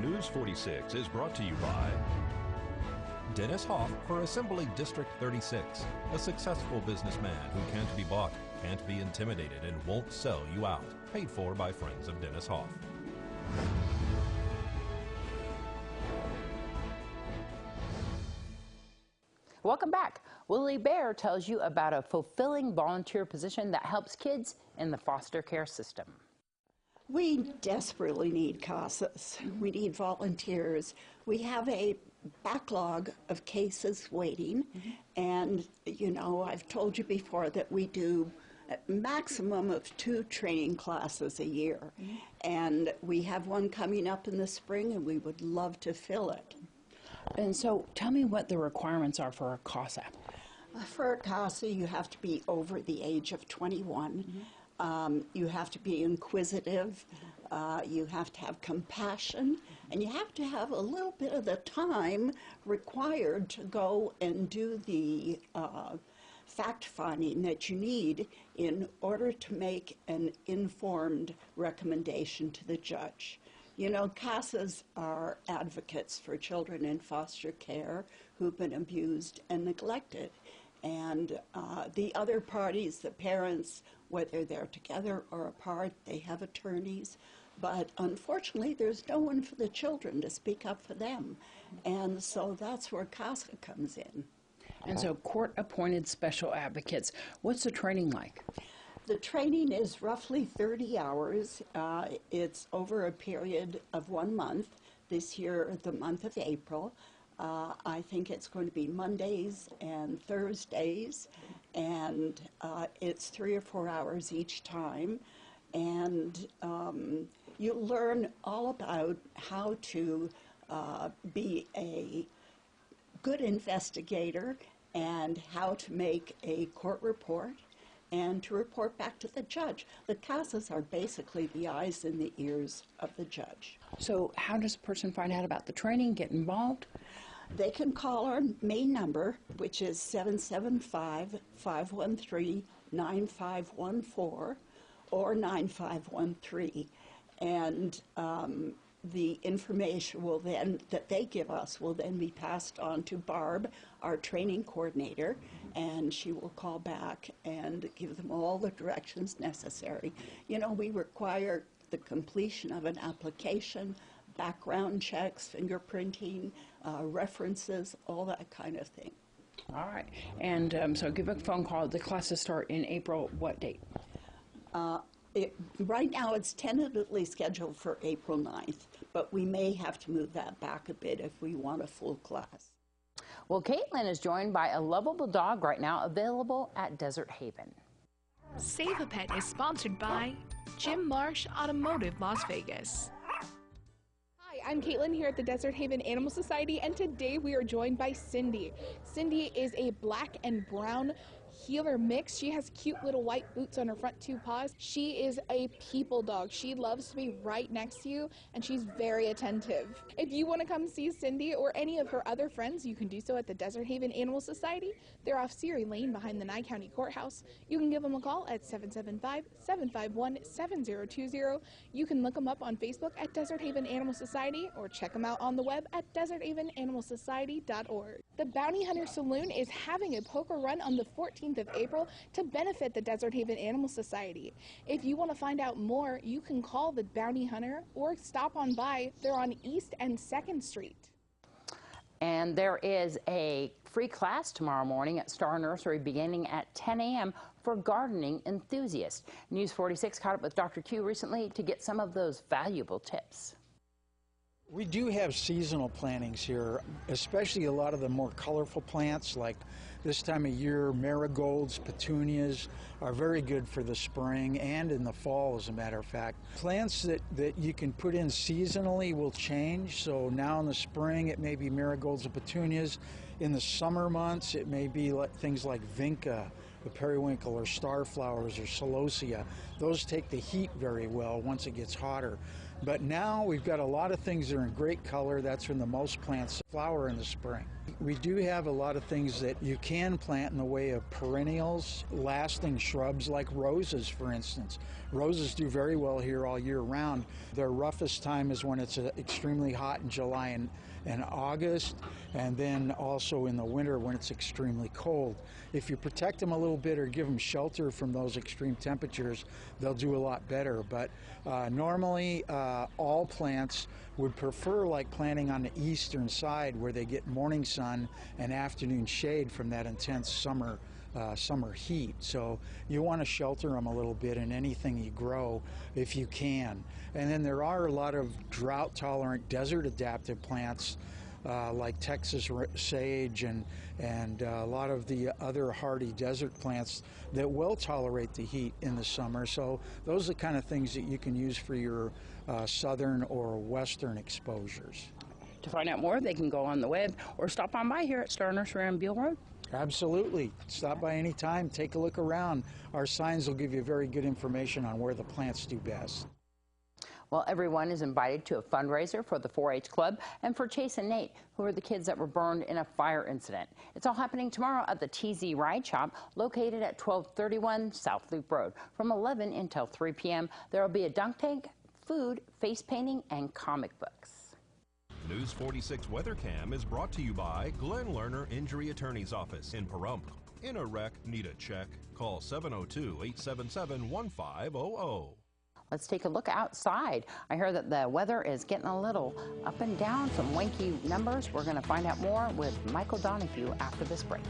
News 46 is brought to you by Dennis Hoff for Assembly District 36, a successful businessman who can't be bought, can't be intimidated, and won't sell you out. Paid for by friends of Dennis Hoff. Welcome back. Willie Bear tells you about a fulfilling volunteer position that helps kids in the foster care system. We desperately need CASAs. We need volunteers. We have a backlog of cases waiting, and you know, I've told you before that we do a maximum of 2 training classes a year, and we have one coming up in the spring, and we would love to fill it. And so tell me what the requirements are for a CASA. For a CASA, you have to be over the age of 21. You have to be inquisitive. You have to have compassion. And you have to have a little bit of the time required to go and do the fact-finding that you need in order to make an informed recommendation to the judge. You know, CASAs are advocates for children in foster care who've been abused and neglected. And the other parties, the parents, whether they're together or apart, they have attorneys. But unfortunately, there's no one for the children to speak up for them. And so that's where CASA comes in. And so court-appointed special advocates, what's the training like? The training is roughly 30 hours. It's over a period of 1 month. This year, the month of April. I think it's going to be Mondays and Thursdays, and it's 3 or 4 hours each time. And you learn all about how to be a good investigator and how to make a court report and to report back to the judge. The CASAs are basically the eyes and the ears of the judge. So how does a person find out about the training, get involved? They can call our main number, which is 775-513-9514 or 9513. And the information will then, that they give us, will then be passed on to Barb, our training coordinator, and she will call back and give them all the directions necessary. You know, we require the completion of an application, background checks, fingerprinting, references, all that kind of thing. All right. And so give a phone call. The classes start in April. What date? Right now it's tentatively scheduled for April 9th, but we may have to move that back a bit if we want a full class. Well, Caitlin is joined by a lovable dog right now available at Desert Haven. Save a Pet is sponsored by Jim Marsh Automotive Las Vegas. Hi, I'm Caitlin here at the Desert Haven Animal Society, and today we are joined by Cindy. Cindy is a black and brown heeler mix. She has cute little white boots on her front 2 paws. She is a people dog. She loves to be right next to you, and she's very attentive. If you want to come see Cindy or any of her other friends, you can do so at the Desert Haven Animal Society. They're off Seary Lane behind the Nye County Courthouse. You can give them a call at 775-751-7020. You can look them up on Facebook at Desert Haven Animal Society or check them out on the web at deserthavenanimalsociety.org. The Bounty Hunter Saloon is having a poker run on the 14th of April to benefit the Desert Haven Animal Society. If you want to find out more, you can call the Bounty Hunter or stop on by. They're on East and 2nd Street. And there is a free class tomorrow morning at Star Nursery beginning at 10 a.m. for gardening enthusiasts. News 46 caught up with Dr. Q recently to get some of those valuable tips. We do have seasonal plantings here, especially a lot of the more colorful plants like this time of year. Marigolds, petunias are very good for the spring and in the fall, as a matter of fact. Plants that you can put in seasonally will change. So now in the spring it may be marigolds and petunias. In the summer months it may be things like vinca, the periwinkle, or starflowers, or celosia. those take the heat very well once it gets hotter. But now we've got a lot of things that are in great color. That's when the most plants flower in the spring. We do have a lot of things that you can plant in the way of perennials, lasting shrubs like roses, for instance. Roses do very well here all year round. Their roughest time is when it's extremely hot in July and August, and then also in the winter when it's extremely cold. If you protect them a little bit or give them shelter from those extreme temperatures, they'll do a lot better. But normally all plants would prefer like planting on the eastern side where they get morning sun and afternoon shade from that intense summer heat. So you want to shelter them a little bit in anything you grow if you can. And then there are a lot of drought tolerant desert adapted plants like Texas sage and a lot of the other hardy desert plants that will tolerate the heat in the summer. So those are the kind of things that you can use for your southern or western exposures. To find out more, they can go on the web or stop on by here at Star Nursery on Beale Road. Absolutely. Stop by any time, take a look around. Our signs will give you very good information on where the plants do best. Well, everyone is invited to a fundraiser for the 4-H Club and for Chase and Nate, who are the kids that were burned in a fire incident. It's all happening tomorrow at the TZ Ride Shop, located at 1231 South Loop Road. From 11 until 3 p.m., there will be a dunk tank, food, face painting, and comic books. News 46 Weather Cam is brought to you by Glenn Lerner Injury Attorney's Office in Pahrump. In a wreck, need a check? Call 702-877-1500. Let's take a look outside. I hear that the weather is getting a little up and down, some wanky numbers. We're going to find out more with Michael Donahue after this break.